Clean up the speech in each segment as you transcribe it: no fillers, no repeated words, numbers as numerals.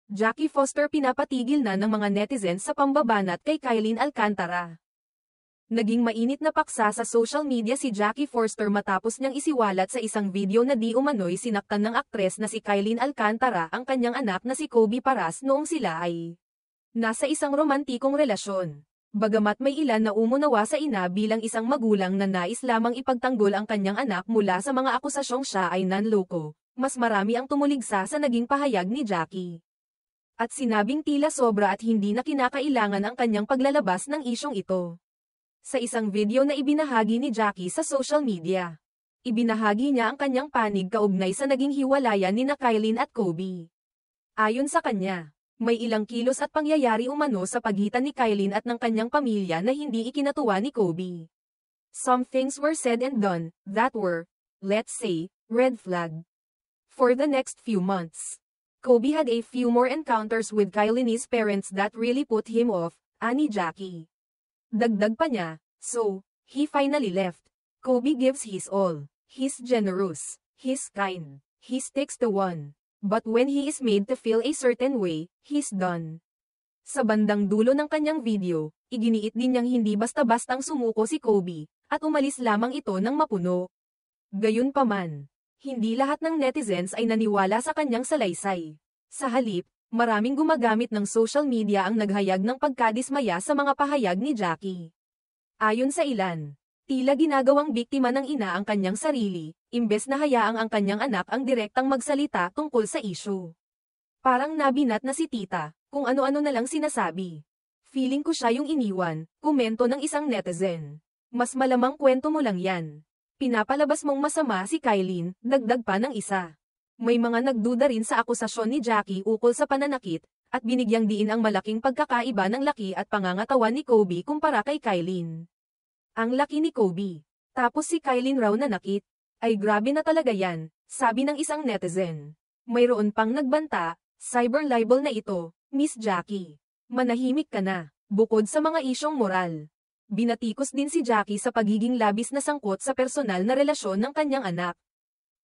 Jackie Foster pinapatigil na ng mga netizens sa pambabanat kay Kylene Alcantara. Naging mainit na paksa sa social media si Jackie Foster matapos niyang isiwalat sa isang video na di umano'y sinaktan ng aktres na si Kylene Alcantara ang kanyang anak na si Kobe Paras noong sila ay nasa isang romantikong relasyon. Bagamat may ilan na umunawa sa ina bilang isang magulang na nais lamang ipagtanggol ang kanyang anak mula sa mga akusasyong siya ay nanloko, mas marami ang tumuligsa sa naging pahayag ni Jackie. At sinabing tila sobra at hindi na kinakailangan ang kanyang paglalabas ng isyong ito. Sa isang video na ibinahagi ni Jackie sa social media, ibinahagi niya ang kanyang panig kaugnay sa naging hiwalayan ni Kylene at Kobe. Ayon sa kanya, may ilang kilos at pangyayari umano sa pagitan ni Kylene at ng kanyang pamilya na hindi ikinatuwa ni Kobe. Some things were said and done that were, let's say, red flag. For the next few months, Kobe had a few more encounters with Kylene's parents that really put him off, ani Jackie. Dagdag pa niya, so, he finally left. Kobe gives his all. He's generous. He's kind. He sticks to one. But when he is made to feel a certain way, he's done. Sa bandang dulo ng kanyang video, iginiit din niyang hindi basta-bastang sumuko si Kobe, at umalis lamang ito ng mapuno. Gayunpaman, hindi lahat ng netizens ay naniwala sa kanyang salaysay. Sa halip, maraming gumagamit ng social media ang naghayag ng pagkadismaya sa mga pahayag ni Jackie. Ayon sa ilan, tila ginagawang biktima ng ina ang kanyang sarili, imbes na hayaang ang kanyang anak ang direktang magsalita tungkol sa issue. Parang nabinat na si tita, kung ano-ano na lang sinasabi. Feeling ko siya yung iniwan, komento ng isang netizen. Mas malamang kwento mo lang yan. Pinapalabas mong masama si Kylene, dagdag pa ng isa. May mga nagduda rin sa akusasyon ni Jackie ukol sa pananakit, at binigyang diin ang malaking pagkakaiba ng laki at pangangatawan ni Kobe kumpara kay Kylene. Ang laki ni Kobe, tapos si Kylene raw nanakit. Ay grabe na talaga yan, sabi ng isang netizen. Mayroon pang nagbanta, cyber libel na ito, Miss Jackie. Manahimik ka na, bukod sa mga isyong moral. Binatikos din si Jackie sa pagiging labis na sangkot sa personal na relasyon ng kanyang anak.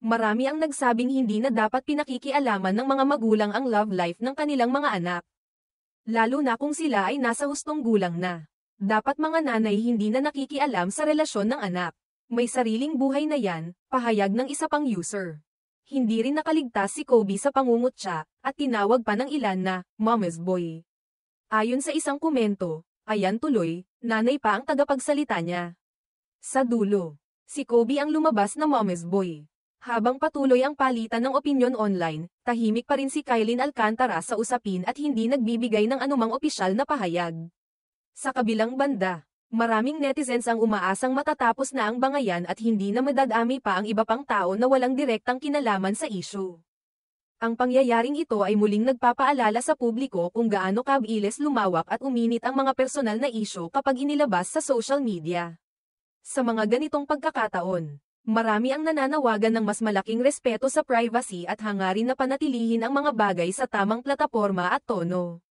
Marami ang nagsabing hindi na dapat pinakikialaman ng mga magulang ang love life ng kanilang mga anak. Lalo na kung sila ay nasa hustong gulang na. Dapat mga nanay hindi na nakikialam sa relasyon ng anak. May sariling buhay na yan, pahayag ng isa pang user. Hindi rin nakaligtas si Kobe sa pangungutya, at tinawag pa ng ilan na, mama's boy. Ayon sa isang komento, ayan tuloy, nanay pa ang tagapagsalita niya. Sa dulo, si Kobe ang lumabas na mama's boy. Habang patuloy ang palitan ng opinyon online, tahimik pa rin si Kylene Alcantara sa usapin at hindi nagbibigay ng anumang opisyal na pahayag. Sa kabilang banda, maraming netizens ang umaasang matatapos na ang bangayan at hindi na madadami pa ang iba pang tao na walang direktang kinalaman sa issue. Ang pangyayaring ito ay muling nagpapaalala sa publiko kung gaano kabilis lumawak at uminit ang mga personal na issue kapag inilabas sa social media. Sa mga ganitong pagkakataon, marami ang nananawagan ng mas malaking respeto sa privacy at hangarin na panatilihin ang mga bagay sa tamang plataporma at tono.